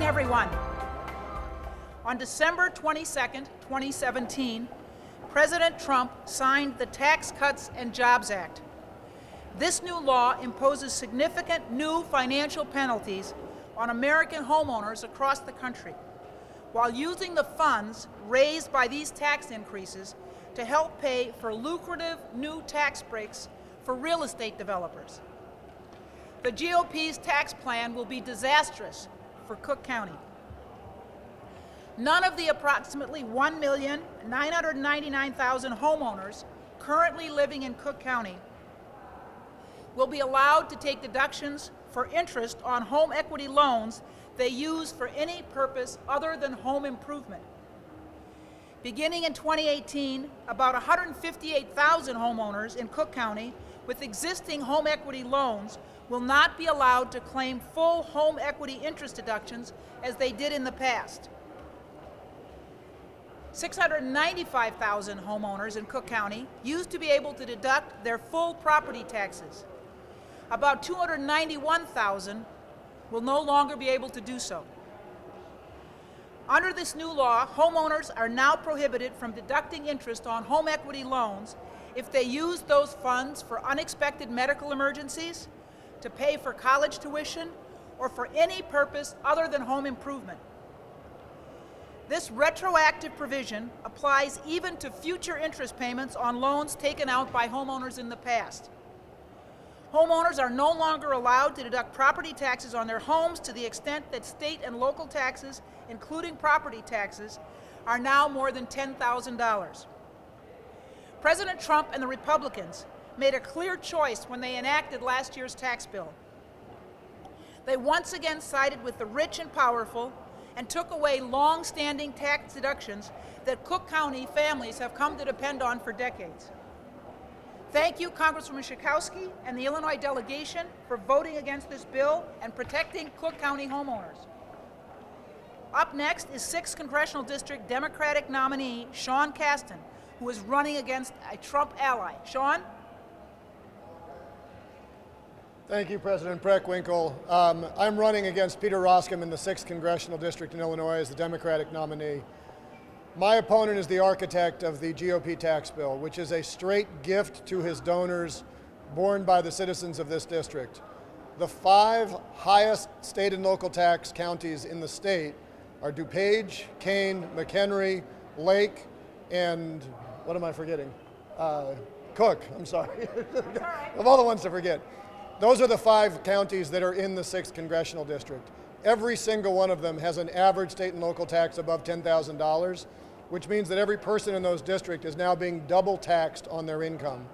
morning, everyone. On December 22nd, 2017, President Trump signed the Tax Cuts and Jobs Act. This new law imposes significant new financial penalties on American homeowners across the country, while using the funds raised by these tax increases to help pay for lucrative new tax breaks for real estate developers. The GOP's tax plan will be disastrous for Cook County. None of the approximately 1,999,000 homeowners currently living in Cook County will be allowed to take deductions for interest on home equity loans they use for any purpose other than home improvement. Beginning in 2018, about 158,000 homeowners in Cook County with existing home equity loans will not be allowed to claim full home equity interest deductions as they did in the past. 695,000 homeowners in Cook County used to be able to deduct their full property taxes. About 291,000 will no longer be able to do so. Under this new law, homeowners are now prohibited from deducting interest on home equity loans if they use those funds for unexpected medical emergencies, to pay for college tuition, or for any purpose other than home improvement. This retroactive provision applies even to future interest payments on loans taken out by homeowners in the past. Homeowners are no longer allowed to deduct property taxes on their homes to the extent that state and local taxes, including property taxes, are now more than $10,000. President Trump and the Republicans made a clear choice when they enacted last year's tax bill. They once again sided with the rich and powerful and took away long-standing tax deductions that Cook County families have come to depend on for decades. Thank you, Congresswoman Schakowsky and the Illinois delegation, for voting against this bill and protecting Cook County homeowners. Up next is 6th Congressional District Democratic nominee Sean Casten, who is running against a Trump ally. Sean? Thank you, President Preckwinkle. I'm running against Peter Roskam in the 6th Congressional District in Illinois as the Democratic nominee. My opponent is the architect of the GOP tax bill, which is a straight gift to his donors borne by the citizens of this district. The 5 highest state and local tax counties in the state are DuPage, Kane, McHenry, Lake, and what am I forgetting? Cook, I'm sorry. Of all the ones to forget. Those are the 5 counties that are in the 6th Congressional District. Every single one of them has an average state and local tax above $10,000, which means that every person in those districts is now being double taxed on their income.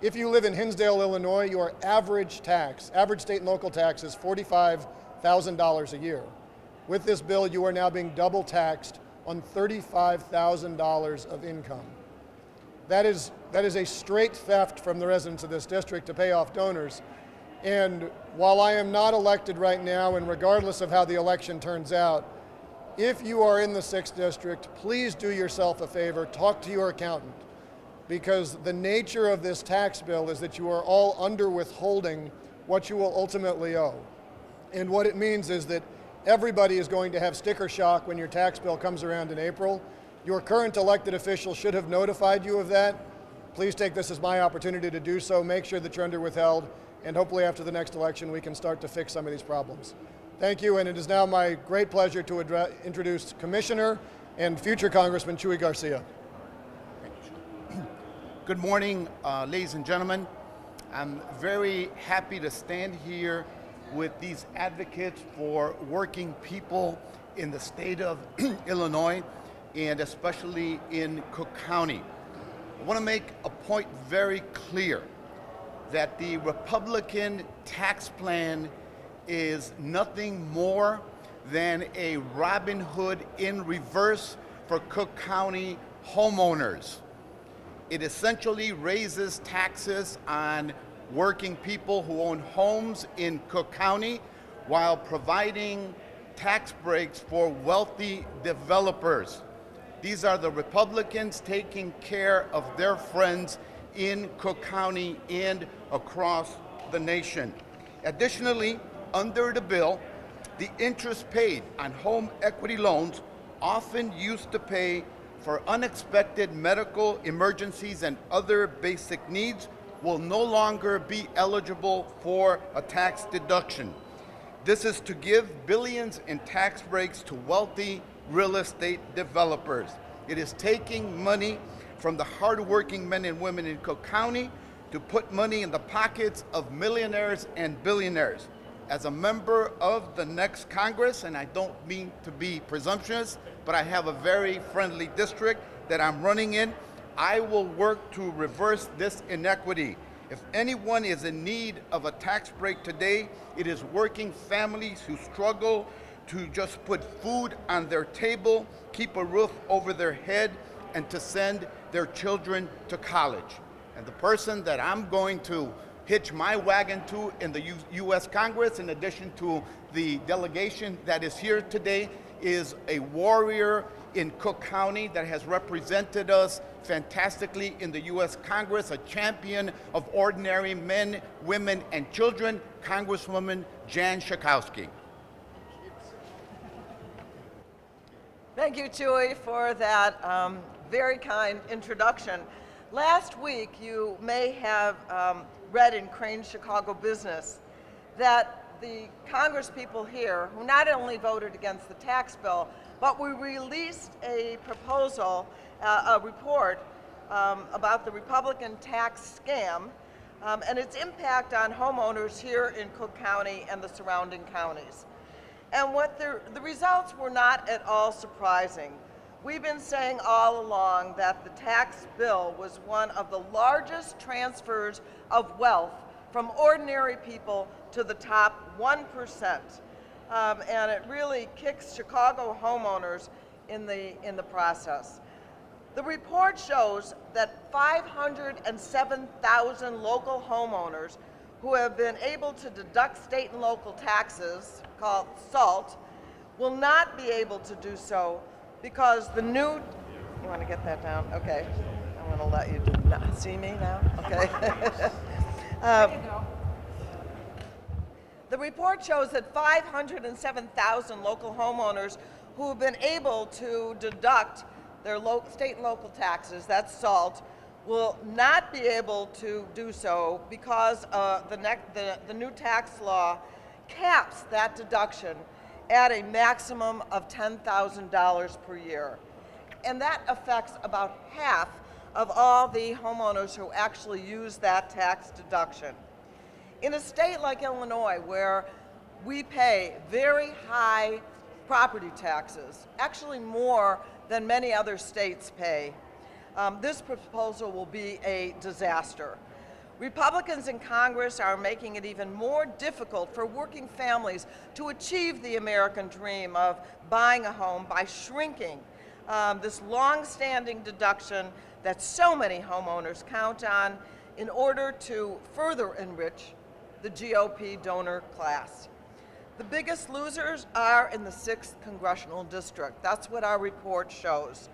If you live in Hinsdale, Illinois, your average state and local tax is $45,000 a year. With this bill, you are now being double taxed on $35,000 of income. That is a straight theft from the residents of this district to pay off donors. And while I am not elected right now, and regardless of how the election turns out, if you are in the 6th District, please do yourself a favor, talk to your accountant, because the nature of this tax bill is that you are all under withholding what you will ultimately owe. And what it means is that everybody is going to have sticker shock when your tax bill comes around in April. Your current elected officials should have notified you of that. Please take this as my opportunity to do so. Make sure that you're under withheld, and hopefully after the next election we can start to fix some of these problems. Thank you, and it is now my great pleasure to introduce Commissioner and future Congressman Chuy Garcia. Good morning, ladies and gentlemen. I'm very happy to stand here with these advocates for working people in the state of Illinois, and especially in Cook County. I want to make a point very clear that the Republican tax plan is nothing more than a Robin Hood in reverse for Cook County homeowners. It essentially raises taxes on working people who own homes in Cook County while providing tax breaks for wealthy developers. These are the Republicans taking care of their friends in Cook County and across the nation. Additionally, under the bill, The interest paid on home equity loans, often used to pay for unexpected medical emergencies and other basic needs, will no longer be eligible for a tax deduction. This is to give billions in tax breaks to wealthy real estate developers. It is taking money from the hardworking men and women in Cook County to put money in the pockets of millionaires and billionaires. As a member of the next Congress, and I don't mean to be presumptuous, but I have a very friendly district that I'm running in, I will work to reverse this inequity. If anyone is in need of a tax break today, it is working families who struggle to just put food on their table, keep a roof over their head, and to send their children to college. And the person that I'm going to hitch my wagon to in the U.S. Congress, in addition to the delegation that is here today, is a warrior in Cook County that has represented us fantastically in the U.S. Congress, a champion of ordinary men, women, and children, Congresswoman Jan Schakowsky. Thank you, Chewy, for that very kind introduction. Last week, you may have read in Crane's Chicago Business that the Congress people here, who not only voted against the tax bill, but we released a proposal, a report about the Republican tax scam and its impact on homeowners here in Cook County and the surrounding counties. And what the results were not at all surprising. We've been saying all along that the tax bill was one of the largest transfers of wealth from ordinary people to the top 1%. And it really kicks Chicago homeowners in the process. The report shows that 507,000 local homeowners who have been able to deduct state and local taxes, called SALT, will not be able to do so because the new, you want to get that down? Okay, I'm going to let you see me now, okay? There you go. The report shows that 507,000 local homeowners who have been able to deduct their state and local taxes, that's SALT, will not be able to do so because the new tax law caps that deduction at a maximum of $10,000 per year. And that affects about half of all the homeowners who actually use that tax deduction. In a state like Illinois, where we pay very high property taxes, actually more than many other states pay, this proposal will be a disaster. Republicans in Congress are making it even more difficult for working families to achieve the American dream of buying a home by shrinking this long-standing deduction that so many homeowners count on in order to further enrich the GOP donor class. The biggest losers are in the 6th Congressional District. That's what our report shows.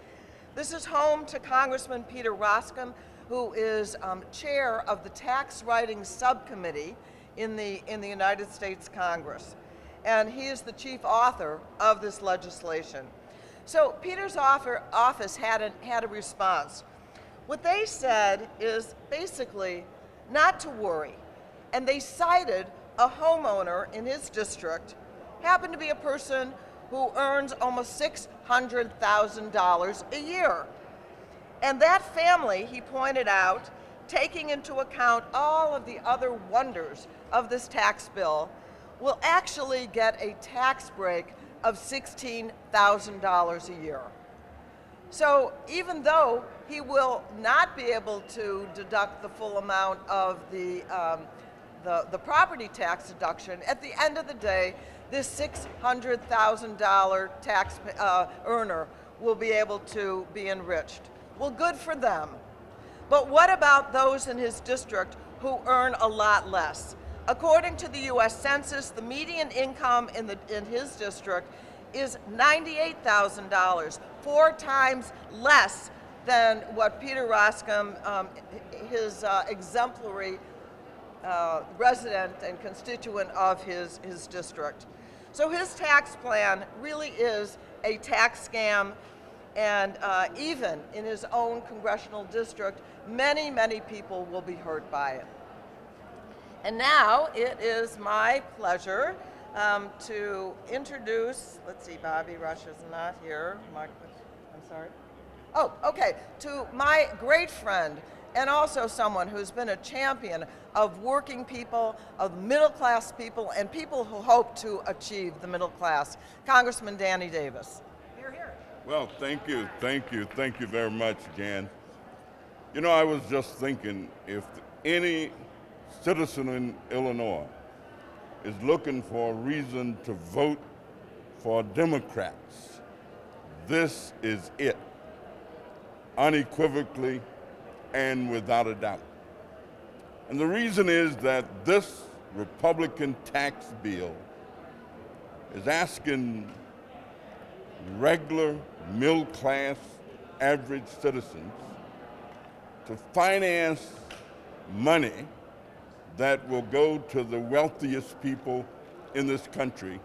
This is home to Congressman Peter Roskam, who is chair of the Tax Writing Subcommittee in the United States Congress. And he is the chief author of this legislation. So Peter's office had a response. What they said is basically not to worry. And they cited a homeowner in his district, happened to be a person who earns almost $600,000 a year. And that family, he pointed out, taking into account all of the other wonders of this tax bill, will actually get a tax break of $16,000 a year. So even though he will not be able to deduct the full amount of the property tax deduction, at the end of the day, this $600,000 tax earner will be able to be enriched. Well, good for them. But what about those in his district who earn a lot less? According to the U.S. Census, the median income in his district is $98,000, 4 times less than what Peter Roskam, his exemplary resident and constituent of his district. So his tax plan really is a tax scam, and even in his own congressional district, many, many people will be hurt by it. And now it is my pleasure to introduce, let's see, Bobby Rush is not here. I'm sorry. Oh, okay, to my great friend and also someone who's been a champion of working people, of middle-class people, and people who hope to achieve the middle class, Congressman Danny Davis. Here, here. Well, thank you very much, Jan. You know, I was just thinking, if any citizen in Illinois is looking for a reason to vote for Democrats, this is it, unequivocally and without a doubt. And the reason is that this Republican tax bill is asking regular, middle-class, average citizens to finance money that will go to the wealthiest people in this country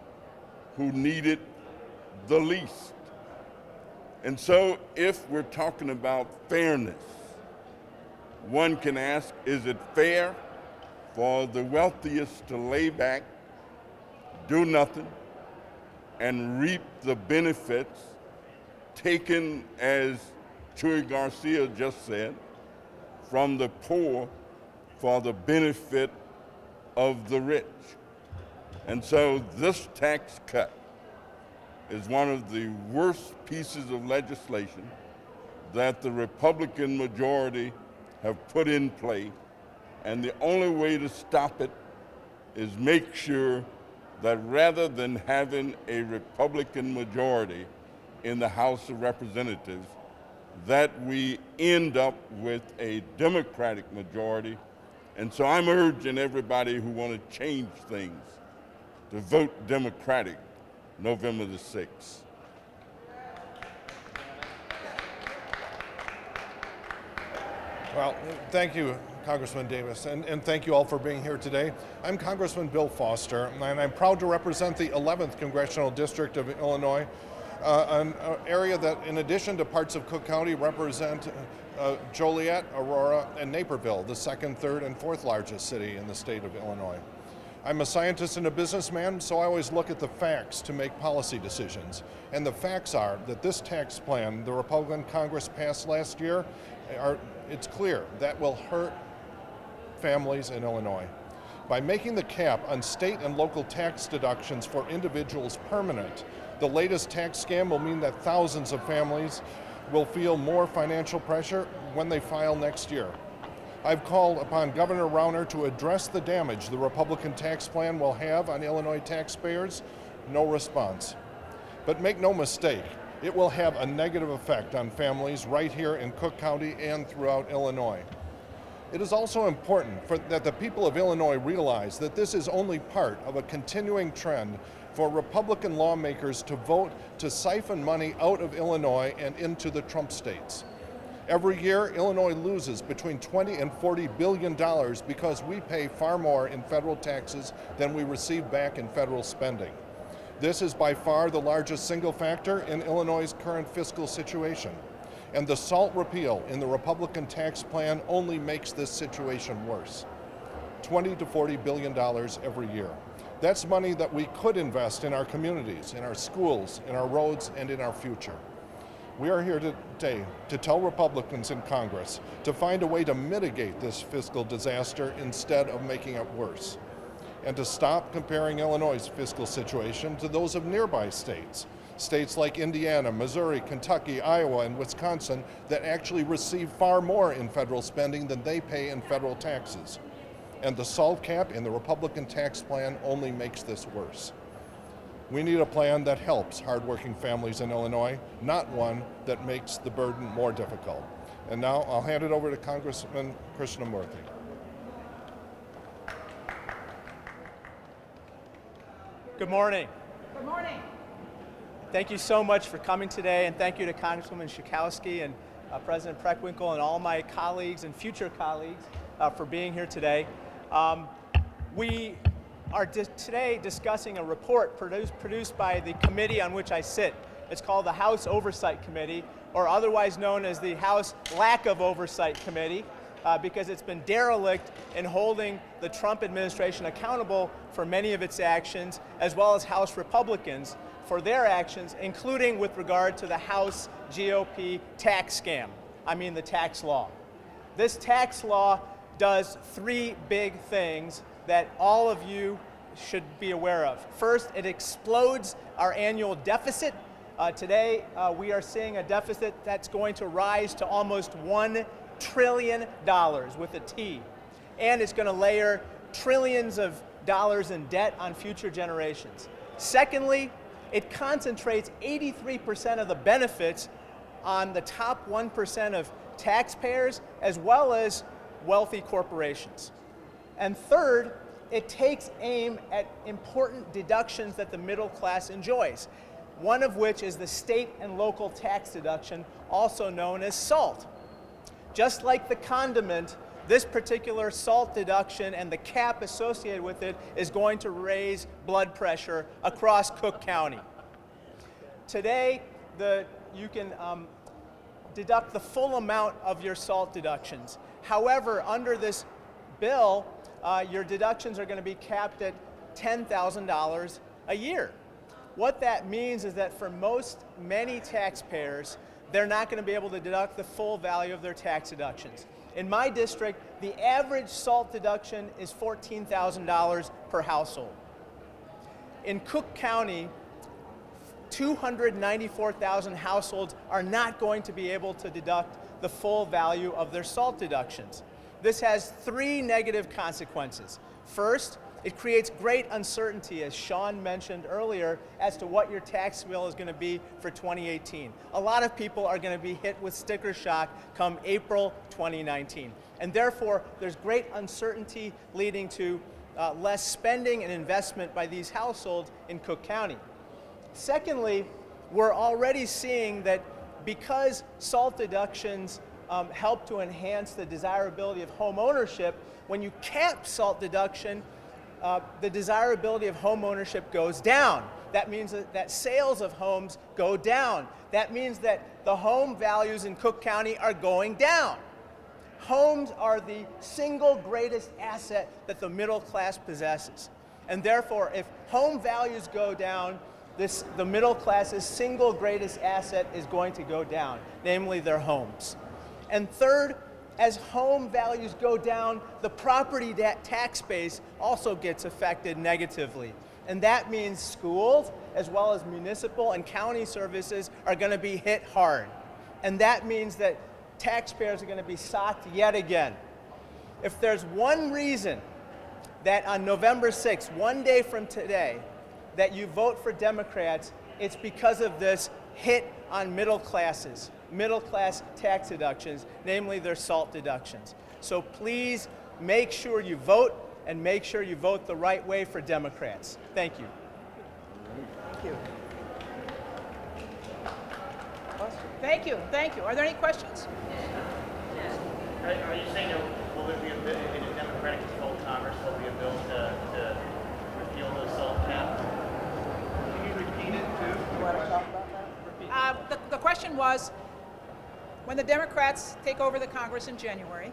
who need it the least. And so if we're talking about fairness, one can ask, is it fair for the wealthiest to lay back, do nothing, and reap the benefits taken, as Chuy Garcia just said, from the poor for the benefit of the rich? And so this tax cut is one of the worst pieces of legislation that the Republican majority have put in play, and the only way to stop it is make sure that rather than having a Republican majority in the House of Representatives, that we end up with a Democratic majority. And so I'm urging everybody who want to change things to vote Democratic November the 6th. Well, thank you, Congressman Davis, and thank you all for being here today. I'm Congressman Bill Foster, and I'm proud to represent the 11th Congressional District of Illinois, an area that, in addition to parts of Cook County, represent Joliet, Aurora, and Naperville, the second, third, and fourth largest city in the state of Illinois. I'm a scientist and a businessman, so I always look at the facts to make policy decisions. And the facts are that this tax plan the Republican Congress passed last year, it's clear that will hurt families in Illinois. By making the cap on state and local tax deductions for individuals permanent, the latest tax scam will mean that thousands of families will feel more financial pressure when they file next year. I've called upon Governor Rauner to address the damage the Republican tax plan will have on Illinois taxpayers. No response. But make no mistake, it will have a negative effect on families right here in Cook County and throughout Illinois. It is also important that the people of Illinois realize that this is only part of a continuing trend for Republican lawmakers to vote to siphon money out of Illinois and into the Trump states. Every year, Illinois loses between $20 and $40 billion because we pay far more in federal taxes than we receive back in federal spending. This is by far the largest single factor in Illinois' current fiscal situation. And the SALT repeal in the Republican tax plan only makes this situation worse. $20 to $40 billion every year. That's money that we could invest in our communities, in our schools, in our roads, and in our future. We are here today to tell Republicans in Congress to find a way to mitigate this fiscal disaster instead of making it worse, and to stop comparing Illinois' fiscal situation to those of nearby states. States like Indiana, Missouri, Kentucky, Iowa, and Wisconsin that actually receive far more in federal spending than they pay in federal taxes. And the SALT cap in the Republican tax plan only makes this worse. We need a plan that helps hardworking families in Illinois, not one that makes the burden more difficult. And now I'll hand it over to Congressman Krishnamurthy. Good morning. Good morning. Thank you so much for coming today, and thank you to Congresswoman Schakowsky and President Preckwinkle and all my colleagues and future colleagues for being here today. We are today discussing a report produced by the committee on which I sit. It's called the House Oversight Committee, or otherwise known as the House Lack of Oversight Committee, because it's been derelict in holding the Trump administration accountable for many of its actions, as well as House Republicans for their actions, including with regard to the House GOP tax scam. I mean the tax law. This tax law does three big things that all of you should be aware of. First, it explodes our annual deficit. Today, we are seeing a deficit that's going to rise to almost $1 trillion with a T. And it's going to layer trillions of dollars in debt on future generations. Secondly, it concentrates 83% of the benefits on the top 1% of taxpayers as well as wealthy corporations. And third, it takes aim at important deductions that the middle class enjoys, one of which is the state and local tax deduction, also known as SALT. Just like the condiment, this particular SALT deduction and the cap associated with it is going to raise blood pressure across Cook County. Today, you can deduct the full amount of your SALT deductions. However, under this bill, your deductions are going to be capped at $10,000 a year. What that means is that for many taxpayers, they're not going to be able to deduct the full value of their tax deductions. In my district, the average SALT deduction is $14,000 per household. In Cook County, 294,000 households are not going to be able to deduct the full value of their SALT deductions. This has three negative consequences. First, it creates great uncertainty, as Sean mentioned earlier, as to what your tax bill is going to be for 2018. A lot of people are going to be hit with sticker shock come April 2019. And therefore, there's great uncertainty leading to less spending and investment by these households in Cook County. Secondly, we're already seeing that because SALT deductions help to enhance the desirability of home ownership, when you cap SALT deduction, the desirability of home ownership goes down. That means that sales of homes go down. That means that the home values in Cook County are going down. Homes are the single greatest asset that the middle class possesses. And therefore, if home values go down, the middle class's single greatest asset is going to go down, namely their homes. And third, as home values go down, the property tax base also gets affected negatively. And that means schools, as well as municipal and county services, are going to be hit hard. And that means that taxpayers are going to be socked yet again. If there's one reason that on November 6th, one day from today, that you vote for Democrats, it's because of this hit on middle class tax deductions, namely their SALT deductions. So please make sure you vote, and make sure you vote the right way for Democrats. Thank you. Thank you. Thank you, thank you. Are there any questions? Are you saying will there be a bill in a Democratic-controlled Congress? Will there be a bill to repeal the SALT cap? Can you repeat it too? You want to talk about that? The question was, when the Democrats take over the Congress in January,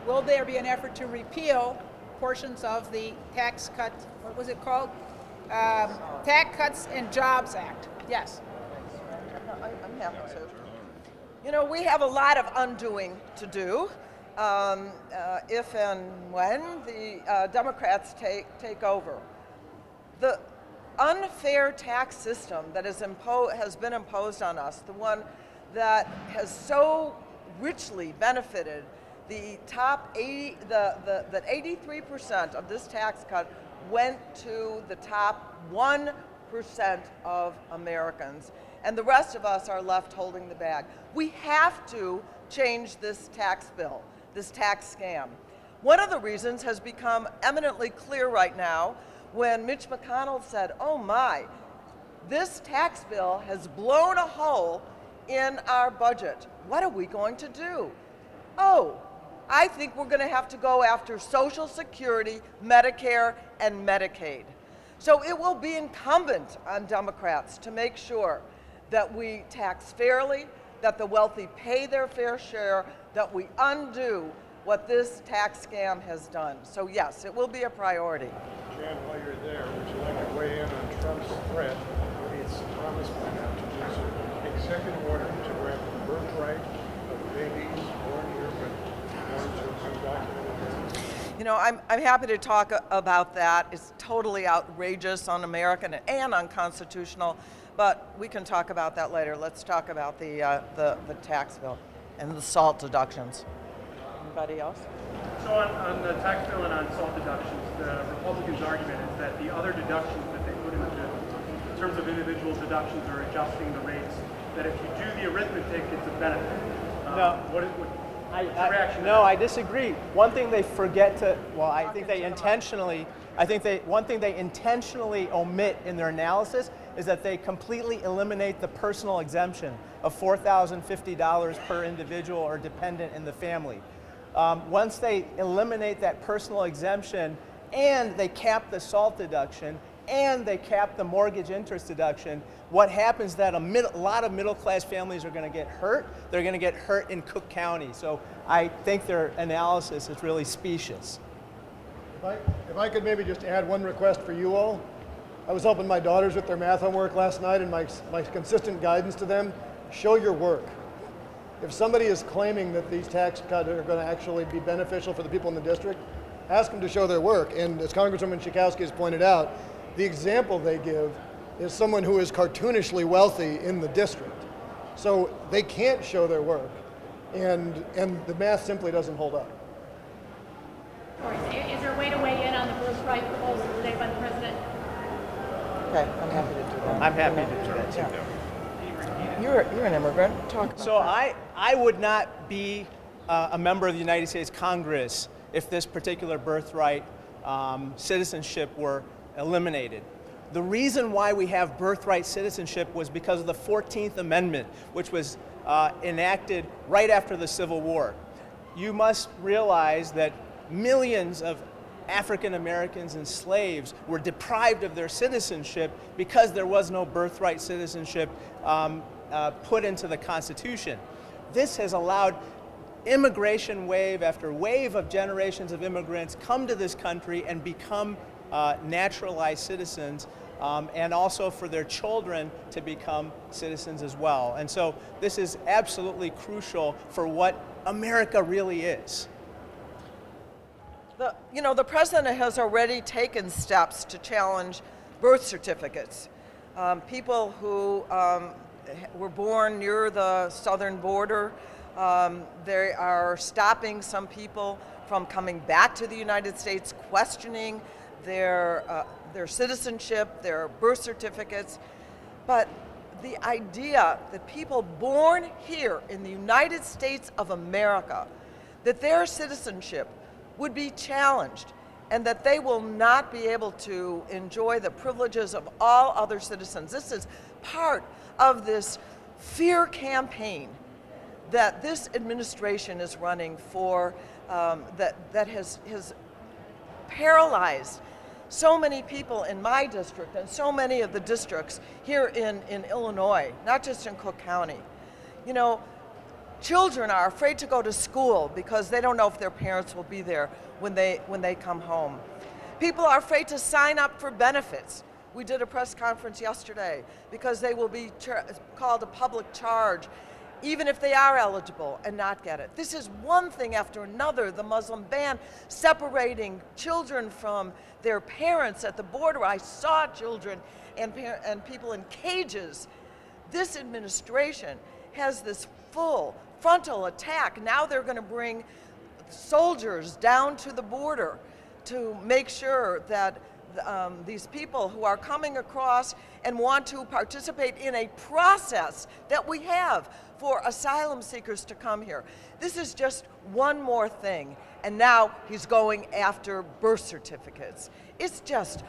will there be an effort to repeal portions of the tax cut, what was it called? Tax Cuts and Jobs Act. Yes. I'm happy to. You know, we have a lot of undoing to do if and when the Democrats take over. The unfair tax system that has been imposed on us, the one that has so richly benefited the top 80, that 83% of this tax cut went to the top 1% of Americans, and the rest of us are left holding the bag. We have to change this tax bill, this tax scam. One of the reasons has become eminently clear right now when Mitch McConnell said, oh my, this tax bill has blown a hole in our budget. What are we going to do? Oh, I think we're going to have to go after Social Security, Medicare, and Medicaid. So it will be incumbent on Democrats to make sure that we tax fairly, that the wealthy pay their fair share, that we undo what this tax scam has done. So yes, it will be a priority. Jan, while you're there, would you like to weigh in on Trump's threat, its promise by now to use an executive order to grant the birthright of babies born here but born to undocumented parents? You know, I'm happy to talk about that. It's totally outrageous, un-American, and unconstitutional, but we can talk about that later. Let's talk about the tax bill and the SALT deductions. Anybody else? So on the tax bill and on SALT deductions, the Republicans' argument is that the other deductions that they put in terms of individual deductions or adjusting the rates, that if you do the arithmetic, it's a benefit. No. What's your reaction? No, I disagree. One thing they forget to, well, I think they intentionally, one thing they intentionally omit in their analysis is that they completely eliminate the personal exemption of $4,050 per individual or dependent in the family. Once they eliminate that personal exemption and they cap the SALT deduction and they cap the mortgage interest deduction, what happens is that a lot of middle-class families are going to get hurt. They're going to get hurt in Cook County. So I think their analysis is really specious. If I could maybe just add one request for you all. I was helping my daughters with their math homework last night, and my consistent guidance to them, show your work. If somebody is claiming that these tax cuts are going to actually be beneficial for the people in the district, ask them to show their work. And as Congresswoman Schakowsky has pointed out, the example they give is someone who is cartoonishly wealthy in the district. So they can't show their work, and the math simply doesn't hold up. Is there a way to weigh in on the birthright proposal today by the president? Okay, I'm happy to do that. I'm happy to do that too. Yeah. You're an immigrant. Talk about So I would not be a member of the United States Congress if this particular birthright citizenship were eliminated. The reason why we have birthright citizenship was because of the 14th Amendment, which was enacted right after the Civil War. You must realize that millions of African Americans and slaves were deprived of their citizenship because there was no birthright citizenship put into the Constitution. This has allowed immigration wave after wave of generations of immigrants come to this country and become naturalized citizens, and also for their children to become citizens as well. And so this is absolutely crucial for what America really is. The president has already taken steps to challenge birth certificates. People who were born near the southern border, they are stopping some people from coming back to the United States, questioning their citizenship, their birth certificates. But the idea that people born here in the United States of America, that their citizenship would be challenged and that they will not be able to enjoy the privileges of all other citizens. This is part of this fear campaign that this administration is running for, that has paralyzed so many people in my district and so many of the districts here in Illinois, not just in Cook County. You know, children are afraid to go to school because they don't know if their parents will be there when they come home. People are afraid to sign up for benefits. We did a press conference yesterday because they will be called a public charge even if they are eligible and not get it. This is one thing after another. The Muslim ban, separating children from their parents at the border. I saw children and people in cages. This administration has this full frontal attack. Now they're going to bring soldiers down to the border to make sure that these people who are coming across and want to participate in a process that we have for asylum seekers to come here. This is just one more thing. And now he's going after birth certificates. It's just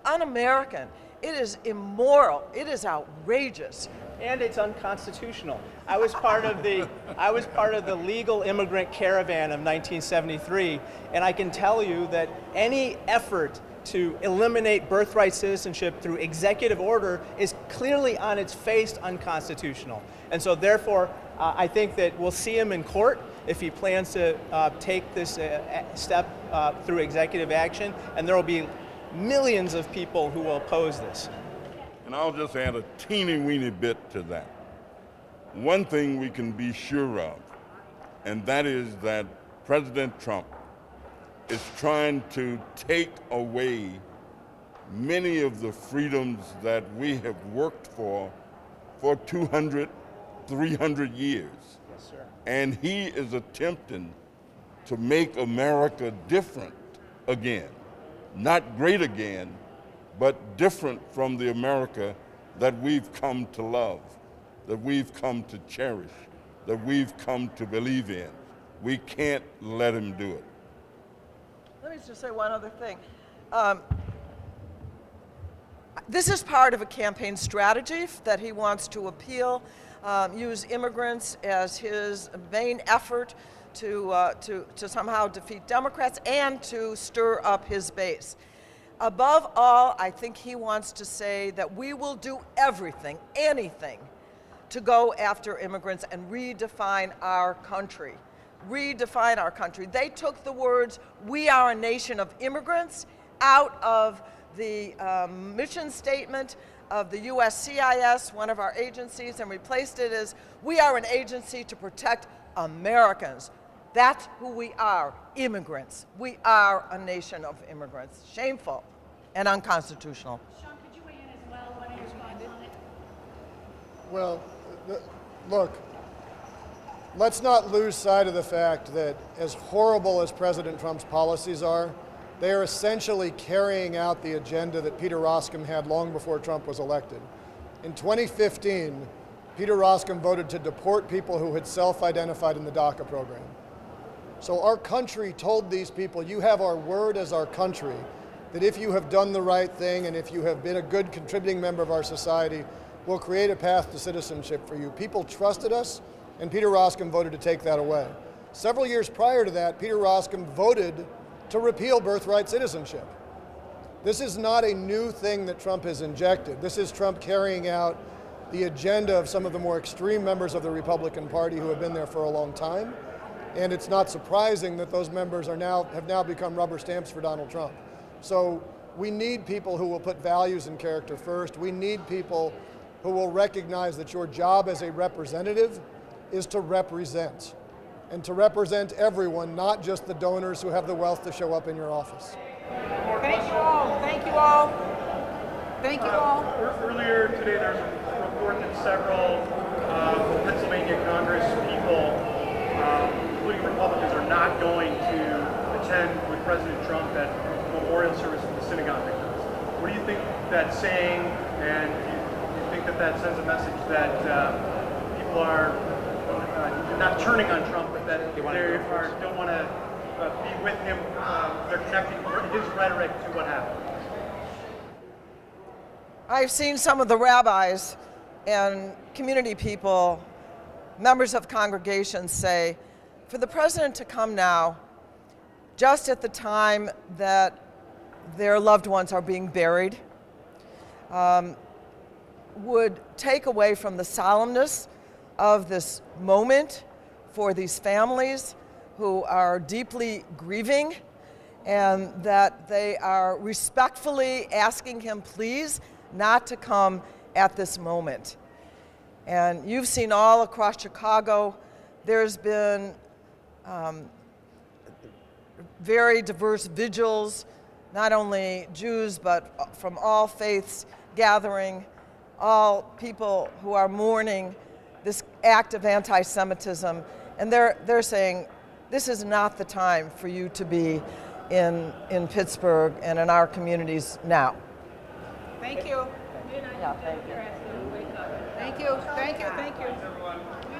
un-American. It is immoral. It is outrageous. and it's unconstitutional. I was part of the legal immigrant caravan of 1973, and I can tell you that any effort to eliminate birthright citizenship through executive order is clearly on its face unconstitutional. And so therefore, I think that we'll see him in court if he plans to take this step through executive action, and there will be millions of people who will oppose this. And I'll just add a teeny weeny bit to that. One thing we can be sure of, and that is that President Trump is trying to take away many of the freedoms that we have worked for 200, 300 years. Yes, sir. And he is attempting to make America different again. Not great again, but different from the America that we've come to love, that we've come to cherish, that we've come to believe in. We can't let him do it. Let me just say one other thing. This is part of a campaign strategy that he wants to appeal, use immigrants as his main effort to somehow defeat Democrats and to stir up his base. Above all, I think he wants to say that we will do everything, anything, to go after immigrants and redefine our country. Redefine our country. They took the words, "We are a nation of immigrants," out of the mission statement of the USCIS, one of our agencies, and replaced it as, "We are an agency to protect Americans." That's who we are, immigrants. We are a nation of immigrants. Shameful and unconstitutional. Sean, could you weigh in as well? What are your thoughts on it? Well, look, let's not lose sight of the fact that as horrible as President Trump's policies are, they are essentially carrying out the agenda that Peter Roskam had long before Trump was elected. In 2015, Peter Roskam voted to deport people who had self-identified in the DACA program. So our country told these people, you have our word as our country, that if you have done the right thing and if you have been a good contributing member of our society, we'll create a path to citizenship for you. People trusted us, and Peter Roskam voted to take that away. Several years prior to that, Peter Roskam voted to repeal birthright citizenship. This is not a new thing that Trump has injected. This is Trump carrying out the agenda of some of the more extreme members of the Republican Party who have been there for a long time. And it's not surprising that those members have now become rubber stamps for Donald Trump. So we need people who will put values and character first. We need people who will recognize that your job as a representative is to represent, and to represent everyone, not just the donors who have the wealth to show up in your office. Thank you all. Thank you all. Thank you all. Earlier today, there's a report that several Pennsylvania Congress people, including Republicans, are not going to attend with President Trump at memorial service for the synagogue victims. What do you think that's saying, and do you think that that sends a message that people are not turning on Trump, but that they don't want to be with him? They're connecting his rhetoric to what happened. I've seen some of the rabbis and community people, members of congregations say, for the president to come now, just at the time that their loved ones are being buried, would take away from the solemnness of this moment for these families who are deeply grieving, and that they are respectfully asking him, please, not to come at this moment. And you've seen all across Chicago, there's been very diverse vigils, not only Jews, but from all faiths gathering, all people who are mourning this act of anti-Semitism. And they're saying, this is not the time for you to be in Pittsburgh and in our communities now. Thank you. Yeah, thank you. Thank you. Thank you. Thank you.